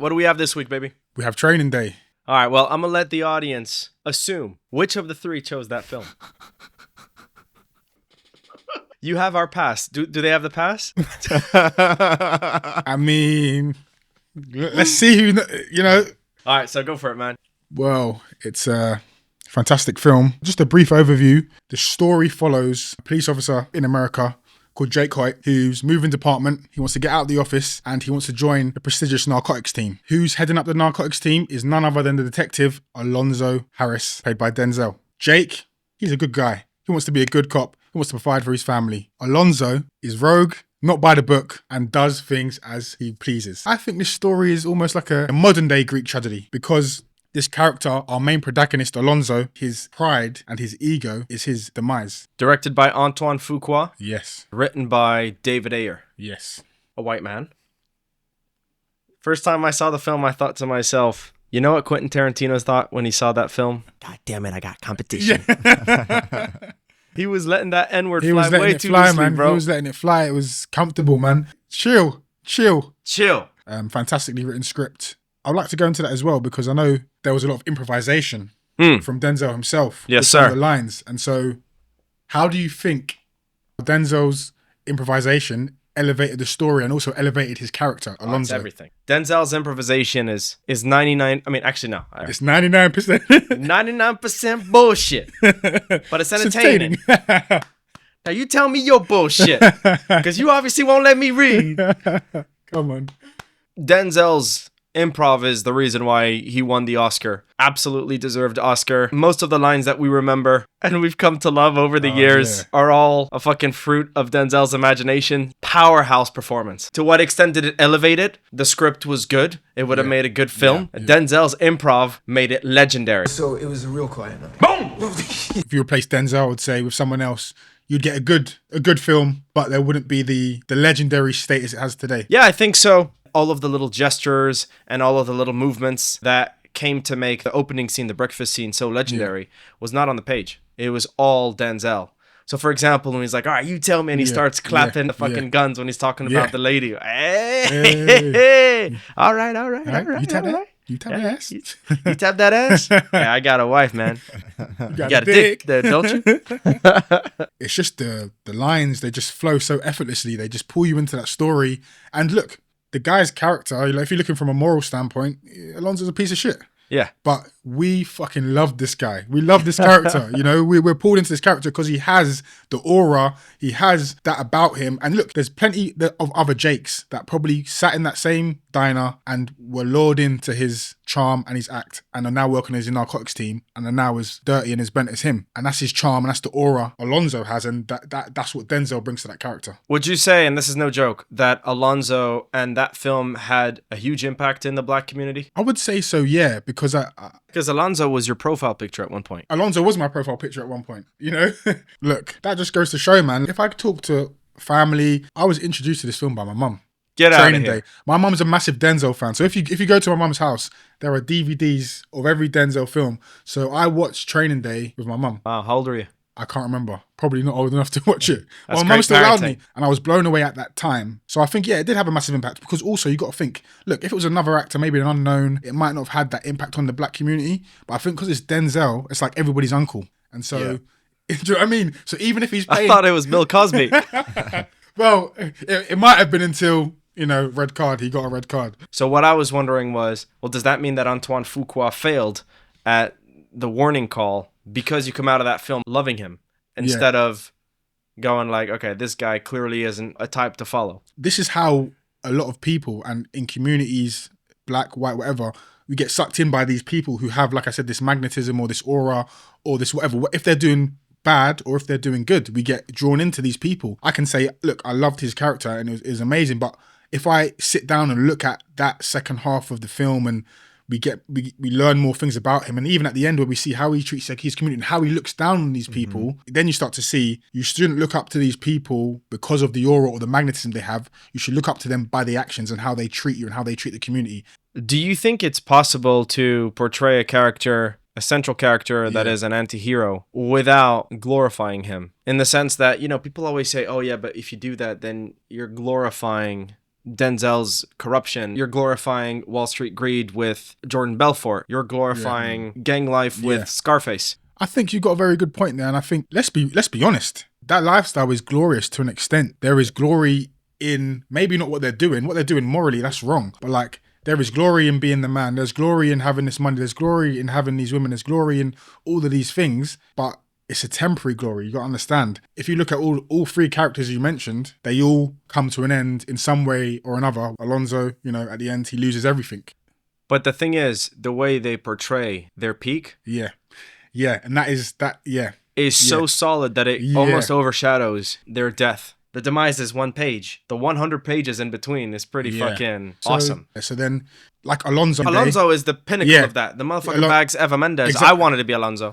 What do we have this week, baby? We have Training Day. All right, well, I'm going to let the audience assume which of the three chose that film. You have our pass. Do they have the pass? I mean, let's see who, All right, so go for it, man. Well, it's a fantastic film. Just a brief overview. The story follows a police officer in America called Jake Hoyt, who's moving department. He wants to get out of the office and he wants to join the prestigious narcotics team. Who's heading up the narcotics team is none other than the detective, Alonzo Harris, played by Denzel. Jake, he's a good guy. He wants to be a good cop. He wants to provide for his family. Alonzo is rogue, not by the book, and does things as he pleases. I think this story is almost like a modern day Greek tragedy because this character, our main protagonist, Alonzo, his pride and his ego is his demise. Directed by Antoine Fuqua. Yes. Written by David Ayer. Yes. A white man. First time I saw the film, I thought to myself, you know what Quentin Tarantino thought when he saw that film? God damn it, I got competition. Yeah. He was letting that N-word fly way too loosely, bro. He was letting it fly. It was comfortable, man. Chill. Fantastically written script. I'd like to go into that as well because I know there was a lot of improvisation from Denzel himself. Yes, sir. The lines. And so how do you think Denzel's improvisation elevated the story and also elevated his character, Alonzo? It's everything. Denzel's improvisation is 99. I mean, actually, no. It's 99%. 99% bullshit. But it's entertaining. Now, you tell me your bullshit. Because you obviously won't let me read. Come on. Denzel's improv is the reason why he won the Oscar. Absolutely deserved Oscar. Most of the lines that we remember and we've come to love over the years are all a fucking fruit of Denzel's imagination. Powerhouse performance. To what extent did it elevate it? The script was good. It would have made a good film. Yeah. Denzel's improv made it legendary. So it was a real quiet night. Boom! If you replace Denzel, I would say, with someone else, you'd get a good film, but there wouldn't be the legendary status it has today. Yeah, I think so. All of the little gestures and all of the little movements that came to make the opening scene, the breakfast scene, so legendary was not on the page. It was all Denzel. So, for example, when he's like, all right, you tell me, and he starts clapping the fucking guns when he's talking about the lady. Hey. All right. You tap that? You tap that ass? You tap that ass? Yeah, I got a wife, man. You got a dick there, don't you? It's just the lines, they just flow so effortlessly. They just pull you into that story. And look, the guy's character, if you're looking from a moral standpoint, Alonzo's a piece of shit. Yeah. But we fucking love this guy. We love this character. We're pulled into this character because he has the aura. He has that about him. And look, there's plenty of other Jakes that probably sat in that same diner and were lured into his charm and his act and are now working as a narcotics team and are now as dirty and as bent as him. And that's his charm and that's the aura Alonzo has. And that's what Denzel brings to that character. Would you say, and this is no joke, that Alonzo and that film had a huge impact in the black community? I would say so, yeah, because Alonzo was your profile picture at one point. Alonzo was my profile picture at one point, Look, that just goes to show, man. If I could talk to family, I was introduced to this film by my mum. Get out of Training here. Day. My mum's a massive Denzel fan. So if you go to my mum's house, there are DVDs of every Denzel film. So I watched Training Day with my mum. Wow, how old are you? I can't remember. Probably not old enough to watch it. That's my mum still allowed parenting. me, and I was blown away at that time. So I think, it did have a massive impact because also you got to think, look, if it was another actor, maybe an unknown, it might not have had that impact on the black community. But I think because it's Denzel, it's like everybody's uncle. And so, do you know what I mean? So even if he's paying... I thought it was Bill Cosby. Well, it might have been until... red card. He got a red card. So what I was wondering was, well, does that mean that Antoine Fuqua failed at the warning call because you come out of that film loving him instead of going like, okay, this guy clearly isn't a type to follow? This is how a lot of people and in communities, black, white, whatever, we get sucked in by these people who have, like I said, this magnetism or this aura or this whatever. If they're doing bad or if they're doing good, we get drawn into these people. I can say, look, I loved his character and it was amazing, but if I sit down and look at that second half of the film and we learn more things about him, and even at the end where we see how he treats his community and how he looks down on these people, then you start to see you shouldn't look up to these people because of the aura or the magnetism they have. You should look up to them by the actions and how they treat you and how they treat the community. Do you think it's possible to portray a central character that is an anti-hero without glorifying him? In the sense that, people always say, oh yeah, but if you do that, then you're glorifying Denzel's corruption. You're glorifying Wall Street greed with Jordan Belfort. You're glorifying gang life with Scarface. I think you got a very good point there, and I think let's be honest. That lifestyle is glorious to an extent. There is glory in maybe not what they're doing. What they're doing morally, that's wrong. But like, there is glory in being the man. There's glory in having this money. There's glory in having these women. There's glory in all of these things. But it's a temporary glory. You got to understand. If you look at all three characters you mentioned, they all come to an end in some way or another. Alonzo, at the end, he loses everything. But the thing is, the way they portray their peak. Yeah. And is so solid that it almost overshadows their death. The demise is one page. The 100 pages in between is pretty fucking awesome. So then, like Alonzo is the pinnacle of that. The motherfucker bags Eva Mendes. Exactly. I wanted to be Alonzo.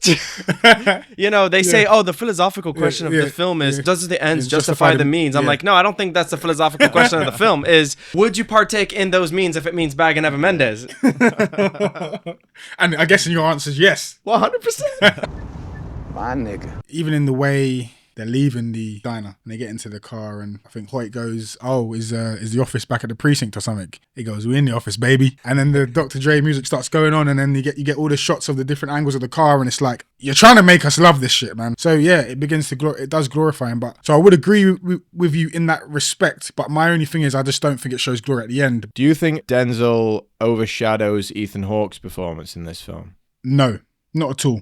They say, the philosophical question of the film is, does the ends justify the means? I'm like, no, I don't think that's the philosophical question of the film is, would you partake in those means if it means bagging Eva Mendes? And I guess your answer is yes. 100%. My nigga. Even in the way they're leaving the diner and they get into the car, and I think Hawke goes, is the office back at the precinct or something? He goes, we're in the office, baby. And then the Dr. Dre music starts going on, and then you get all the shots of the different angles of the car, and it's like, you're trying to make us love this shit, man. So yeah, it begins to it does glorify him. But so I would agree with you in that respect, but my only thing is I just don't think it shows glory at the end. Do you think Denzel overshadows Ethan Hawke's performance in this film? No, not at all.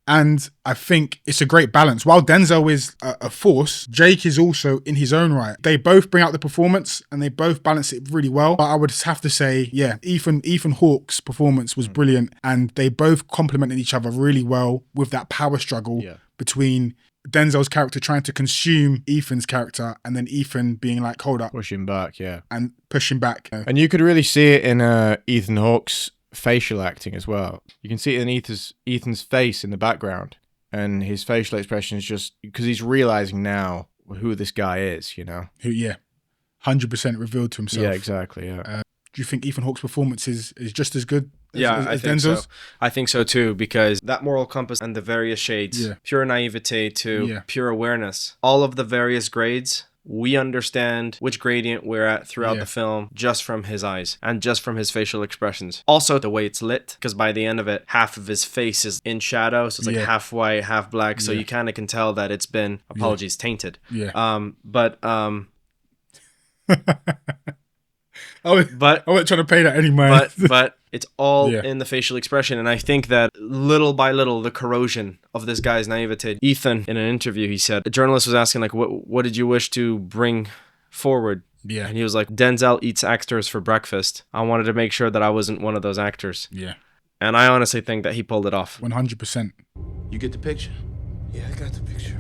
And I think it's a great balance. While Denzel is a force, Jake is also in his own right. They both bring out the performance and they both balance it really well. But I would have to say, Ethan Hawke's performance was brilliant, and they both complemented each other really well with that power struggle between Denzel's character trying to consume Ethan's character, and then Ethan being like, hold up. Pushing back, and pushing back. And you could really see it in Ethan Hawke's facial acting as well. You can see it in Ethan's face in the background, and his facial expression is just because he's realizing now who this guy is, Who, 100% revealed to himself. Yeah, exactly, Do you think Ethan Hawke's performance is just as good as I think Denzel's? so. I think so too, because that moral compass and the various shades, pure naivete to pure awareness, all of the various grades, we understand which gradient we're at throughout the film just from his eyes and just from his facial expressions. Also, the way it's lit, because by the end of it, half of his face is in shadow, so it's like half white, half black, so you kind of can tell that it's been, tainted. I wasn't trying to pay that any mind. But it's all in the facial expression. And I think that little by little, the corrosion of this guy's naivete. Ethan, in an interview, he said, a journalist was asking, like, what did you wish to bring forward? Yeah. And he was like, Denzel eats actors for breakfast. I wanted to make sure that I wasn't one of those actors. Yeah. And I honestly think that he pulled it off. 100%. You get the picture? Yeah, I got the picture.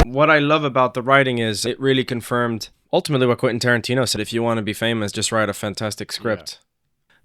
What I love about the writing is it really confirmed ultimately what Quentin Tarantino said. If you want to be famous, just write a fantastic script.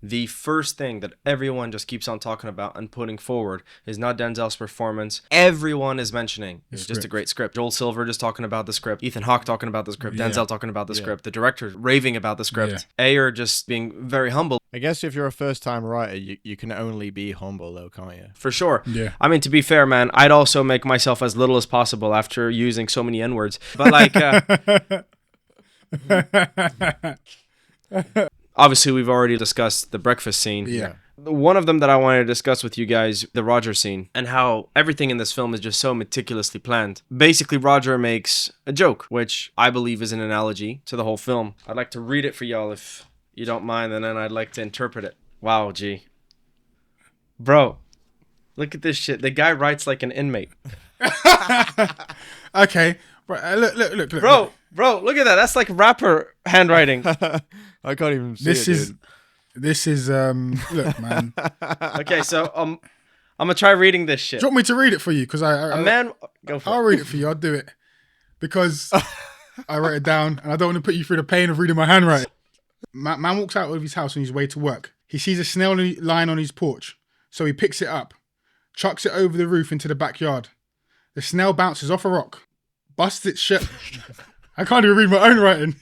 The first thing that everyone just keeps on talking about and putting forward is not Denzel's performance. Everyone is mentioning it's just a great script. Joel Silver just talking about the script. Ethan Hawke talking about the script. Denzel talking about the script. The director raving about the script. Ayer just being very humble. I guess if you're a first-time writer, you can only be humble, though, can't you? For sure. Yeah. I mean, to be fair, man, I'd also make myself as little as possible after using so many N-words. But like... obviously, we've already discussed the breakfast scene. Yeah. One of them that I wanted to discuss with you guys, the Roger scene, and how everything in this film is just so meticulously planned. Basically, Roger makes a joke, which I believe is an analogy to the whole film. I'd like to read it for y'all if you don't mind, and then I'd like to interpret it. Wow, G. Bro, look at this shit. The guy writes like an inmate. Okay. Look. Bro, look at that. That's like rapper handwriting. I can't even see it, This is look, man. Okay, so I'm gonna try reading this shit. Do you want me to read it for you? Because go for I'll it. read it for you. I'll do it because I wrote it down, and I don't want to put you through the pain of reading my handwriting. Man walks out of his house on his way to work. He sees a snail lying on his porch, so he picks it up, chucks it over the roof into the backyard. The snail bounces off a rock, busts its shell. I can't even read my own writing.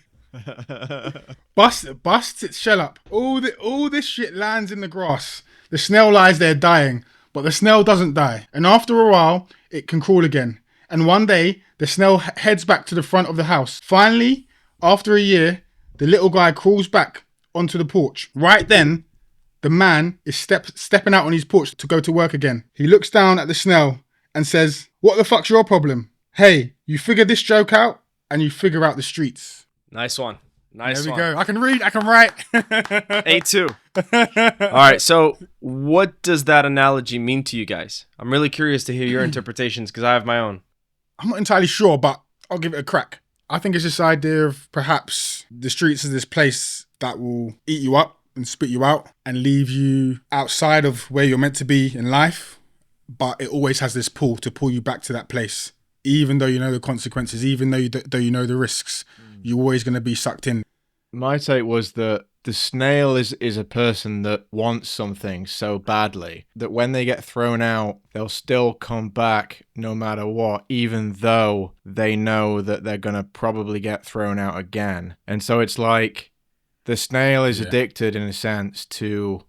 Busts its shell up. All this shit lands in the grass. The snail lies there dying, but the snail doesn't die. And after a while, it can crawl again. And one day, the snail heads back to the front of the house. Finally, after a year, the little guy crawls back onto the porch. Right then, the man is stepping out on his porch to go to work again. He looks down at the snail and says, "What the fuck's your problem? Hey, you figure this joke out and you figure out the streets." Nice one. Nice There we one. go. I can read, I can write. A2. All right, so what does that analogy mean to you guys? I'm really curious to hear your interpretations because I have my own. I'm not entirely sure, but I'll give it a crack. I think it's this idea of perhaps the streets is this place that will eat you up and spit you out and leave you outside of where you're meant to be in life. But it always has this pull to pull you back to that place. Even though you know the consequences, even though you know the risks, you're always going to be sucked in. My take was that the snail is a person that wants something so badly that when they get thrown out, they'll still come back no matter what, even though they know that they're going to probably get thrown out again. And so it's like the snail is addicted, in a sense, to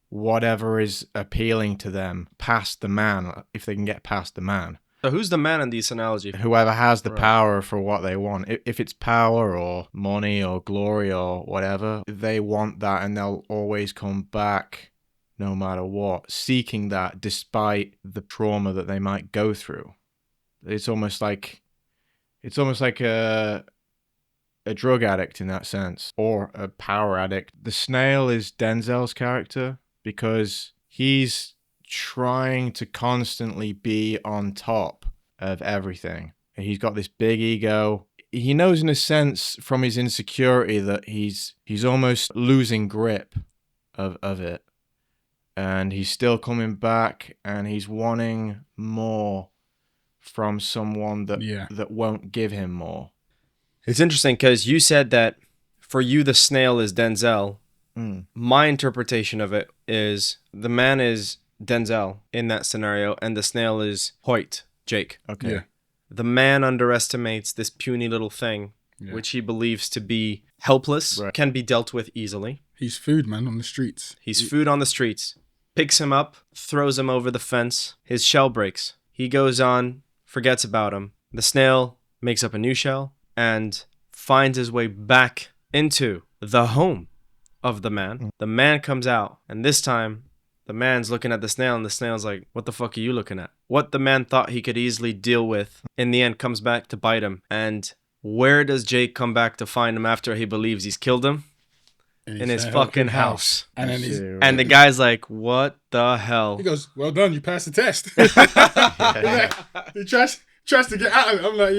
whatever is appealing to them past the man, if they can get past the man. So who's the man in this analogy? Whoever has the power for what they want. If it's power or money or glory or whatever, they want that and they'll always come back no matter what, seeking that despite the trauma that they might go through. It's almost like a drug addict in that sense, or a power addict. The snail is Denzel's character because he's trying to constantly be on top of everything. He's got this big ego. He knows in a sense from his insecurity that he's almost losing grip of it. And he's still coming back and he's wanting more from someone that won't give him more. It's interesting because you said that for you the snail is Denzel. My interpretation of it is the man is Denzel in that scenario, and the snail is Hoyt, Jake. Okay. Yeah. The man underestimates this puny little thing, which he believes to be helpless, can be dealt with easily. He's food, man, on the streets. He's food on the streets. Picks him up, throws him over the fence. His shell breaks. He goes on, forgets about him. The snail makes up a new shell and finds his way back into the home of the man. The man comes out, and this time the man's looking at the snail, and the snail's like, "What the fuck are you looking at?" What the man thought he could easily deal with, in the end, comes back to bite him. And where does Jake come back to find him after he believes he's killed him? In his fucking house. And then and the guy's like, "What the hell?" he goes, "Well done, you passed the test." He tries to get out of it. I'm like,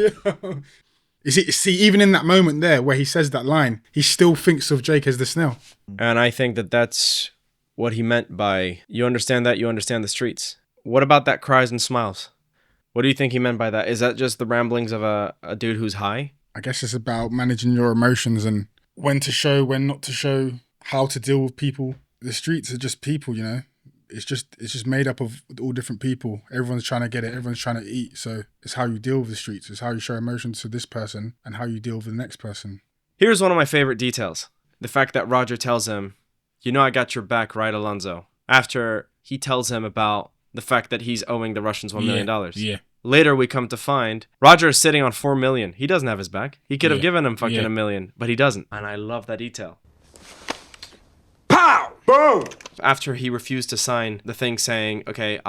yeah. See, even in that moment there where he says that line, he still thinks of Jake as the snail. And I think that that's what he meant by, you understand that, you understand the streets. What about that cries and smiles? What do you think he meant by that? Is that just the ramblings of a dude who's high? I guess it's about managing your emotions and when to show, when not to show, how to deal with people. The streets are just people, you know. It's just made up of all different people. Everyone's trying to get it. Everyone's trying to eat. So it's how you deal with the streets. It's how you show emotions to this person and how you deal with the next person. Here's one of my favorite details. The fact that Roger tells him, "You know I got your back, right, Alonzo?" After he tells him about the fact that he's owing the Russians $1 million. Yeah. Later, we come to find Roger is sitting on $4 million. He doesn't have his back. He could have given him fucking $1 million, but he doesn't. And I love that detail. Pow! Boom! After he refused to sign the thing saying, "Okay,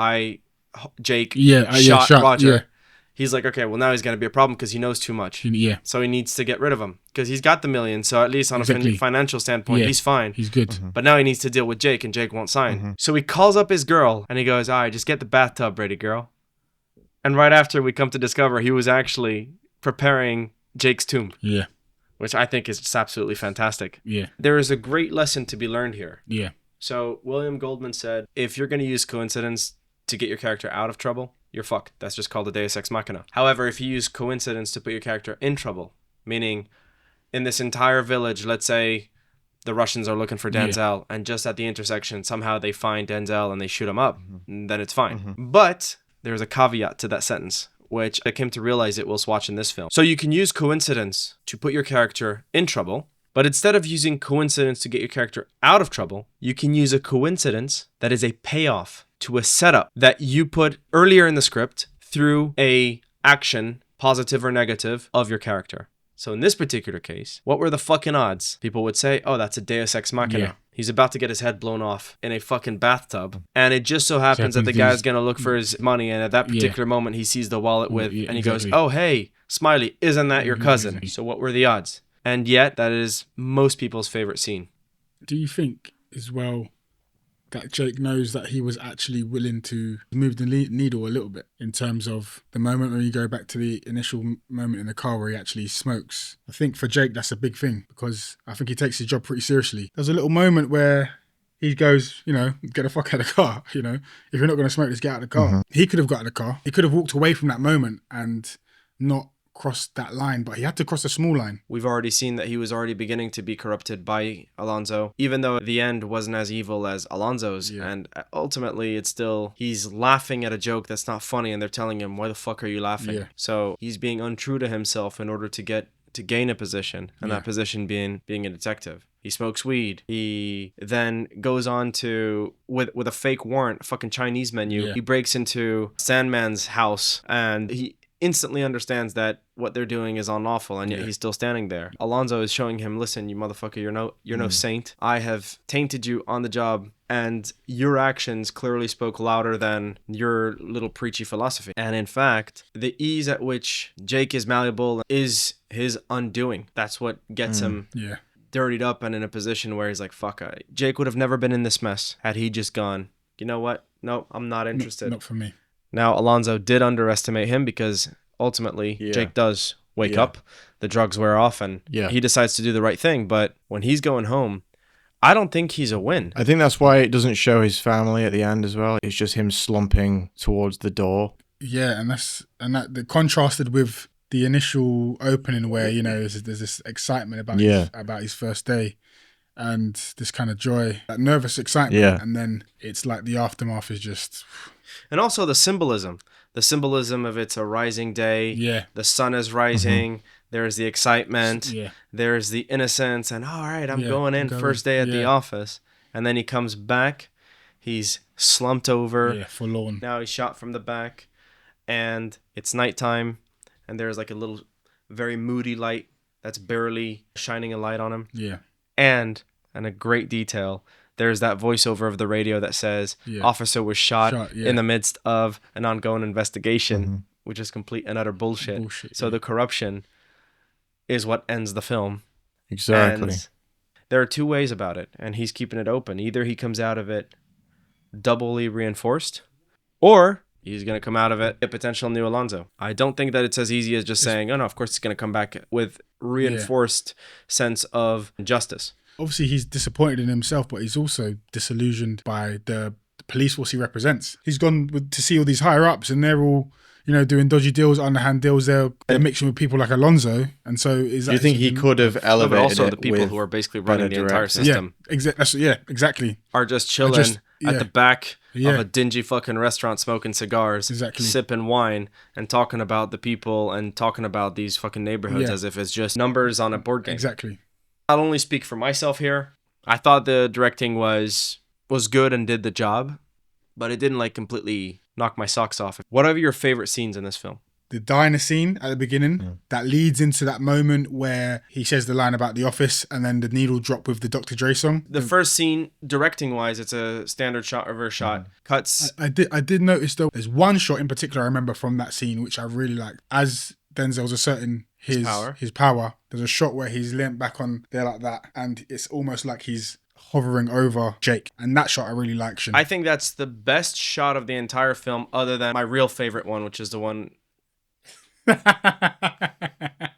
Jake shot Roger." Yeah. He's like, "Okay, well now he's going to be a problem because he knows too much." Yeah. So he needs to get rid of him because he's got the $1 million. So at least on a financial standpoint, he's fine. He's good. But now he needs to deal with Jake, and Jake won't sign. So he calls up his girl, and he goes, "All right, just get the bathtub ready, girl." And right after, we come to discover he was actually preparing Jake's tomb. Yeah. Which I think is just absolutely fantastic. Yeah. There is a great lesson to be learned here. Yeah. So William Goldman said, if you're going to use coincidence to get your character out of trouble, you're fucked. That's just called a deus ex machina. However, if you use coincidence to put your character in trouble, meaning in this entire village, let's say the Russians are looking for Denzel, and just at the intersection, somehow they find Denzel and they shoot him up, then it's fine. But there's a caveat to that sentence, which I came to realize it whilst watching this film. So you can use coincidence to put your character in trouble, but instead of using coincidence to get your character out of trouble, you can use a coincidence that is a payoff to a setup that you put earlier in the script through a action, positive or negative, of your character. So in this particular case, what were the fucking odds? People would say, oh, that's a Deus Ex Machina. Yeah. He's about to get his head blown off in a fucking bathtub. And it just so happens that the guy's going to look for his money. And at that particular moment, he sees the wallet with, and he goes, oh, hey, Smiley, isn't that your cousin? Exactly. So what were the odds? And yet, that is most people's favorite scene. Do you think as well that Jake knows that he was actually willing to move the needle a little bit in terms of the moment when you go back to the initial moment in the car where he actually smokes? I think for Jake, that's a big thing because I think he takes his job pretty seriously. There's a little moment where he goes, get the fuck out of the car, if you're not going to smoke, just get out of the car. Mm-hmm. He could have got out of the car. He could have walked away from that moment and not crossed that line, but he had to cross a small line. We've already seen that he was already beginning to be corrupted by Alonzo, even though the end wasn't as evil as Alonzo's. Yeah. And ultimately, it's still, he's laughing at a joke that's not funny, and they're telling him, why the fuck are you laughing? Yeah. So he's being untrue to himself in order to gain a position, and that position being a detective. He smokes weed. He then goes on to, with a fake warrant, a fucking Chinese menu, he breaks into Sandman's house, and he instantly understands that what they're doing is unlawful, and yet he's still standing there. Alonzo is showing him, listen, you motherfucker, you're no saint. I have tainted you on the job, and your actions clearly spoke louder than your little preachy philosophy. And in fact, the ease at which Jake is malleable is his undoing. That's what gets him dirtied up and in a position where he's like, fuck, Jake would have never been in this mess had he just gone, you know what? No, I'm not interested. Not for me. Now, Alonzo did underestimate him because ultimately Jake does wake up, the drugs wear off, and he decides to do the right thing. But when he's going home, I don't think he's a win. I think that's why it doesn't show his family at the end as well. It's just him slumping towards the door. Yeah, and that contrasted with the initial opening where, there's this excitement about his first day. And this kind of joy, that nervous excitement, and then it's like the aftermath is just... And also the symbolism of it's a rising day, the sun is rising, there's the excitement, there's the innocence, and all right, I'm going in, first day at the office. And then he comes back, he's slumped over, forlorn. Now he's shot from the back, and it's nighttime, and there's like a little very moody light that's barely shining a light on him. Yeah. And a great detail, there's that voiceover of the radio that says, officer was shot in the midst of an ongoing investigation, which is complete and utter bullshit. So the corruption is what ends the film. Exactly. And there are two ways about it, and he's keeping it open. Either he comes out of it doubly reinforced, or he's going to come out of it a potential new Alonzo. I don't think that it's as easy as just saying, oh no, of course he's going to come back with reinforced sense of justice. Obviously, he's disappointed in himself, but he's also disillusioned by the police force he represents. He's gone to see all these higher ups, and they're all, doing dodgy deals, underhand deals. They're mixing with people like Alonzo, and so is that? Do you think he could have elevated but also it the people who are basically running the entire system? Exactly. Are just chilling at the back of a dingy fucking restaurant, smoking cigars, sipping wine, and talking about the people and talking about these fucking neighborhoods as if it's just numbers on a board game. Exactly. I'll only speak for myself here. I thought the directing was good and did the job, but it didn't completely knock my socks off. What are your favorite scenes in this film? The diner scene at the beginning that leads into that moment where he says the line about the office and then the needle drop with the Dr. Dre song. The first scene, directing wise, it's a standard shot, reverse shot. Cuts. I did notice though, there's one shot in particular I remember from that scene which I really liked. As Denzel's asserting his power, there's a shot where he's leant back on there like that, and it's almost like he's hovering over Jake, and that shot I really like. I think that's the best shot of the entire film, other than my real favorite one, which is the one. I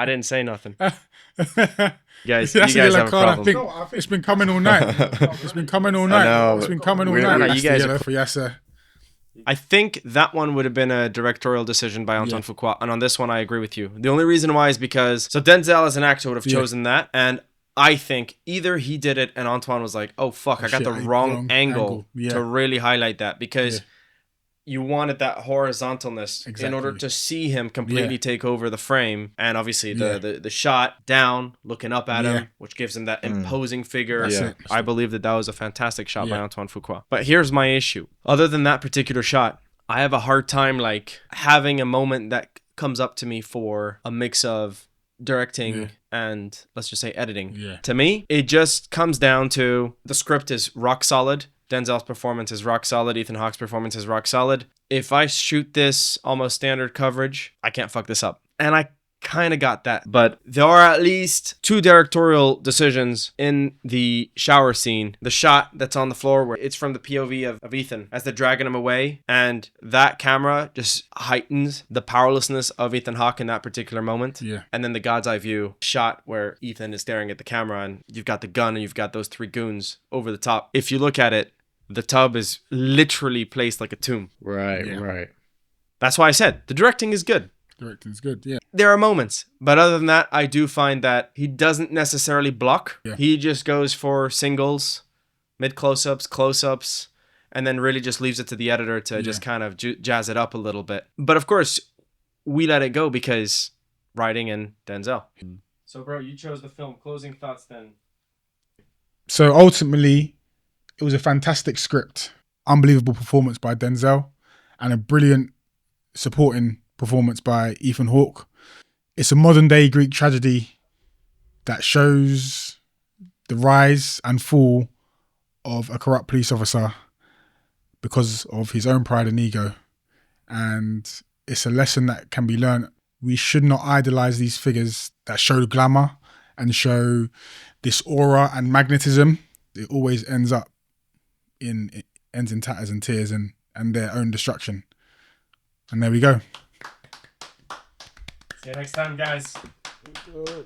didn't say nothing. You guys have a problem. No, it's been coming all night. It's been coming all night. It's been coming all night. You guys for Yasser. I think that one would have been a directorial decision by Antoine Fuqua, and on this one I agree with you. The only reason why is because Denzel as an actor would have chosen that, and I think either he did it and Antoine was like, oh fuck, I got the wrong angle to really highlight that, because you wanted that horizontalness in order to see him completely take over the frame, and obviously the shot down looking up at him, which gives him that imposing figure. I believe that was a fantastic shot by Antoine Fuqua. But here's my issue. Other than that particular shot, I have a hard time like having a moment that comes up to me for a mix of directing and let's just say editing. Yeah. To me, it just comes down to the script is rock solid. Denzel's performance is rock solid. Ethan Hawke's performance is rock solid. If I shoot this almost standard coverage, I can't fuck this up. And I kind of got that. But there are at least 2 directorial decisions in the shower scene. The shot that's on the floor where it's from the POV of Ethan as they're dragging him away. And that camera just heightens the powerlessness of Ethan Hawke in that particular moment. Yeah. And then the God's Eye view shot where Ethan is staring at the camera and you've got the gun and you've got those 3 goons over the top. If you look at it, the tub is literally placed like a tomb. Right, Yeah. right. That's why I said the directing is good. Directing's good, yeah. There are moments, but other than that, I do find that he doesn't necessarily block. Yeah. He just goes for singles, mid close-ups, close-ups, and then really just leaves it to the editor to just kind of jazz it up a little bit. But of course, we let it go because writing and Denzel. So, bro, you chose the film. Closing thoughts then. So ultimately, it was a fantastic script, unbelievable performance by Denzel, and a brilliant supporting performance by Ethan Hawke. It's a modern day Greek tragedy that shows the rise and fall of a corrupt police officer because of his own pride and ego. And it's a lesson that can be learned. We should not idolize these figures that show glamour and show this aura and magnetism. It always ends in tatters and tears and their own destruction. And there we go. See you next time, guys.